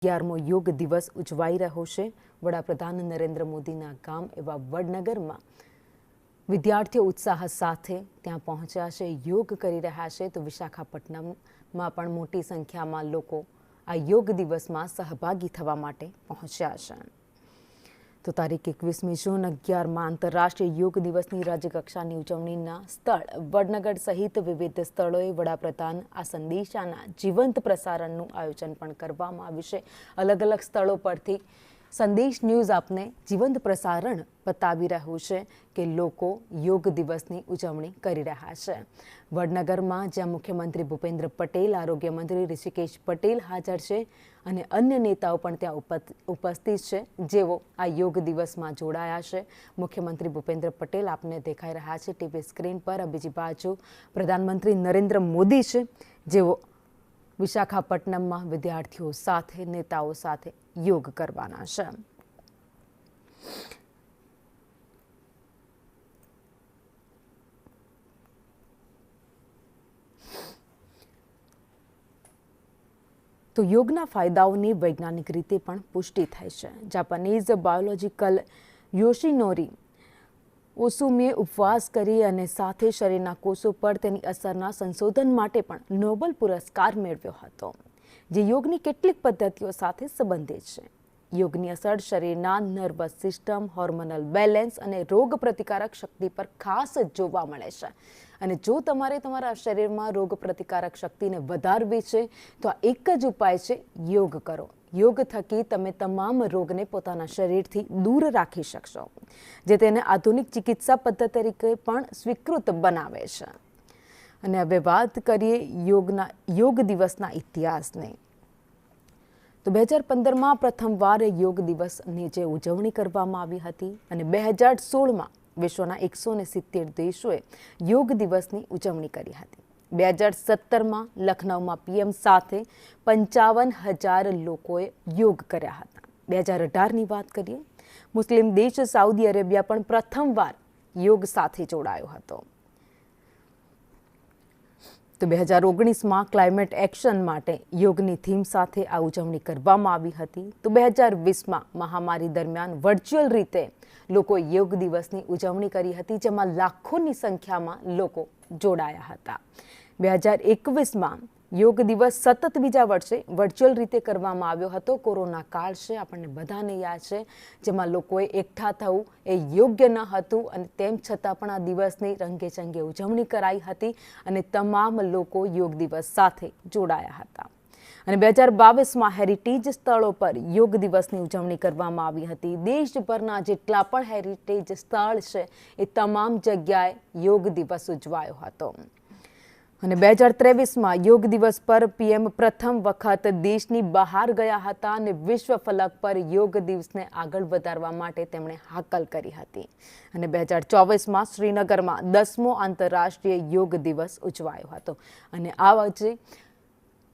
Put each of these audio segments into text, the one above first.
11મો યોગ દિવસ ઉજવાઈ રહ્યો છે। વડાપ્રધાન નરેન્દ્ર મોદીના ગામ એવા વડનગરમાં વિદ્યાર્થીઓ ઉત્સાહ સાથે ત્યાં પહોંચ્યા છે, યોગ કરી રહ્યા છે। તો વિશાખાપટ્ટનમમાં પણ મોટી સંખ્યામાં લોકો આ યોગ દિવસમાં સહભાગી થવા માટે પહોંચ્યા છે। તો તારીખ 21મી જૂન 11માં આંતરરાષ્ટ્રીય યોગ દિવસની રાજ્યકક્ષાની ઉજવણીના સ્થળ વડનગર સહિત વિવિધ સ્થળોએ વડાપ્રધાન આ સંદેશાના જીવંત પ્રસારણનું આયોજન પણ કરવામાં આવ્યું છે। અલગ અલગ સ્થળો પરથી સંદેશ ન્યૂઝ આપને જીવંત પ્રસારણ બતાવી રહ્યું છે કે લોકો યોગ દિવસની ઉજવણી કરી રહ્યા છે। વડનગરમાં જ્યાં મુખ્યમંત્રી ભૂપેન્દ્ર પટેલ, આરોગ્ય મંત્રી ઋષિકેશ પટેલ હાજર છે અને અન્ય નેતાઓ પણ ત્યાં ઉપસ્થિત છે, જેઓ આ યોગ દિવસમાં જોડાયા છે। મુખ્યમંત્રી ભૂપેન્દ્ર પટેલ આપને દેખાઈ રહ્યા છે ટીવી સ્ક્રીન પર। બીજી બાજુ પ્રધાનમંત્રી નરેન્દ્ર મોદી છે, જેઓ વિશાખાપટ્ટનમમાં વિદ્યાર્થીઓ સાથે, નેતાઓ સાથે યોગ કરવાના છે। તો યોગના ફાયદાઓની વૈજ્ઞાનિક રીતે પણ પુષ્ટિ થઈ છે। જાપાનીઝ બાયોલોજિકલ યોશિનોરી ઓસુમીએ ઉપવાસ કરી અને સાથે શરીરના કોષો પર તેની અસરના સંશોધન માટે પણ નોબેલ પુરસ્કાર મેળવ્યો હતો, જે યોગની કેટલીક પદ્ધતિઓ સાથે સંબંધિત છે। યોગની અસર શરીરના નર્વસ સિસ્ટમ, હોર્મોનલ બેલેન્સ અને રોગ પ્રતિકારક શક્તિ પર ખાસ જોવા મળે છે। અને જો તમારે તમારા શરીરમાં રોગ પ્રતિકારક શક્તિને વધારવી છે તો આ એક જ ઉપાય છે, યોગ કરો। યોગ થકી તમે તમામ રોગને પોતાના શરીરથી દૂર રાખી શકશો, જે તેને આધુનિક ચિકિત્સા પદ્ધતિ તરીકે પણ સ્વીકૃત બનાવે છે। અને હવે વાત કરીએ યોગ દિવસના ઇતિહાસને। તો 2015માં પ્રથમવાર યોગ દિવસની જે ઉજવણી કરવામાં આવી હતી અને 2016માં વિશ્વના 170 દેશોએ યોગ દિવસની ઉજવણી કરી હતી। 2017માં લખનૌમાં પીએમ સાથે 55,000 લોકોએ યોગ કર્યા હતા। 2018ની વાત કરીએ, મુસ્લિમ દેશ સાઉદી અરેબિયા પણ પ્રથમવાર યોગ સાથે જોડાયો હતો। તો 2019માં ક્લાઇમેટ એક્શન માટે યોગની થીમ સાથે આ ઉજવણી કરવામાં આવી હતી। તો 2020માં મહામારી દરમિયાન વર્ચ્યુઅલ રીતે લોકોએ યોગ દિવસની ઉજવણી કરી હતી, જેમાં લાખોની સંખ્યામાં લોકો જોડાયા હતા। 2021માં યોગ દિવસ સતત બીજા વર્ષે વર્ચ્યુઅલ રીતે કરવામાં આવ્યો હતો। કોરોના કાળ છે, આપણને બધાને યાદ છે, જેમાં લોકોએ એકઠા થવું એ યોગ્ય ન હતું અને તેમ છતાં પણ આ દિવસની રંગેચંગે ઉજવણી કરાઈ હતી અને તમામ લોકો યોગ દિવસ સાથે જોડાયા હતા। અને 2022માં હેરિટેજ સ્થળો પર યોગ દિવસની ઉજવણી કરવામાં આવી હતી। દેશભરના જેટલા પણ હેરિટેજ સ્થળ છે એ તમામ જગ્યાએ યોગ દિવસ ઉજવાયો હતો। અને 2023માં યોગ દિવસ પર પીએમ પ્રથમ વખત દેશની બહાર ગયા હતા અને વિશ્વ ફલક પર યોગ દિવસને આગળ વધારવા માટે તેમણે હાકલ કરી હતી। અને 2024માં શ્રીનગરમાં 10મો આંતરરાષ્ટ્રીય યોગ દિવસ ઉજવાયો હતો। અને આ વચ્ચે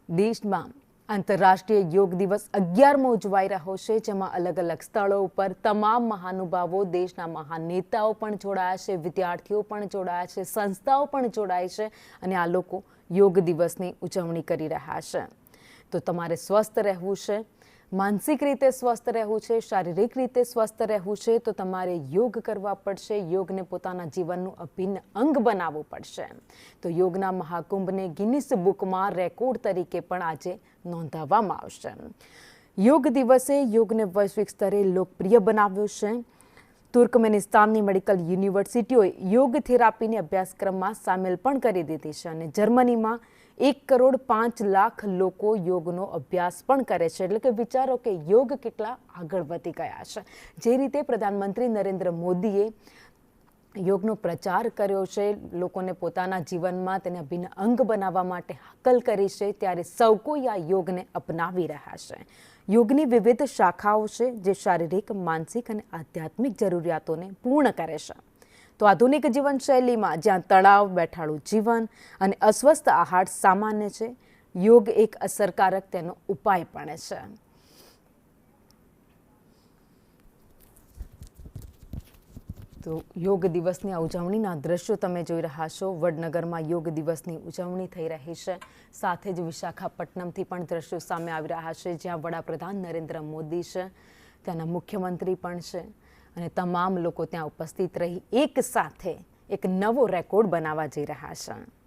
દેશમાં આંતરરાષ્ટ્રીય યોગ દિવસ 11મો ઉજવાઈ રહ્યો છે, જેમાં અલગ અલગ સ્થળો ઉપર તમામ મહાનુભાવો, દેશના મહાન નેતાઓ પણ જોડાયા છે, વિદ્યાર્થીઓ પણ જોડાયા છે, સંસ્થાઓ પણ જોડાય છે અને આ લોકો યોગ દિવસની ઉજવણી કરી રહ્યા છે। તો તમારે સ્વસ્થ રહેવું છે, માનસિક રીતે સ્વસ્થ રહેવું છે, શારીરિક રીતે સ્વસ્થ રહેવું છે, તો તમારે યોગ કરવા પડશે। યોગને પોતાના જીવનનું અભિન્ન અંગ બનાવવું પડશે। તો યોગના મહાકુંભને ગિનિસ બુકમાં રેકોર્ડ તરીકે પણ આજે નોંધાવવામાં આવશે। યોગ દિવસે યોગને વૈશ્વિક સ્તરે લોકપ્રિય બનાવ્યો છે। તુર્કમેનિસ્તાનની મેડિકલ યુનિવર્સિટીઓએ યોગ થેરાપીને અભ્યાસક્રમમાં સામેલ પણ કરી દીધી છે અને જર્મનીમાં 1,05,00,000 લોકો યોગનો અભ્યાસ પણ કરે છે। એટલે કે વિચારો કે યોગ કેટલા આગળ વધી ગયા છે। જે રીતે પ્રધાનમંત્રી નરેન્દ્ર મોદીએ યોગનો પ્રચાર કર્યો છે, લોકોને પોતાના જીવનમાં તેને અભિન્ન અંગ બનાવવા માટે હાકલ કરી છે, ત્યારે સૌ કોઈ આ યોગને અપનાવી રહ્યા છે। યોગની વિવિધ શાખાઓ છે, જે શારીરિક, માનસિક અને આધ્યાત્મિક જરૂરિયાતોને પૂર્ણ કરે છે। તો આધુનિક જીવનશૈલીમાં જ્યાં તણાવ, બેઠાડું જીવન અને અસ્વસ્થ આહાર સામાન્ય છે, યોગ એક અસરકારક તેનો ઉપાય પણ છે। તો યોગ દિવસની આ ઉજવણીના દ્રશ્યો તમે જોઈ રહ્યા છો. વડનગરમાં યોગ દિવસની ઉજવણી થઈ રહી છે. સાથે જ વિશાખાપટ્ટનમથી પણ દ્રશ્યો સામે આવી રહ્યા છે, જ્યાં વડાપ્રધાન નરેન્દ્ર મોદી છે, ત્યાંના મુખ્યમંત્રી પણ છે અને તમામ લોકો ત્યાં ઉપસ્થિત રહી એક સાથે એક નવો રેકોર્ડ બનાવવા જઈ રહ્યા છે.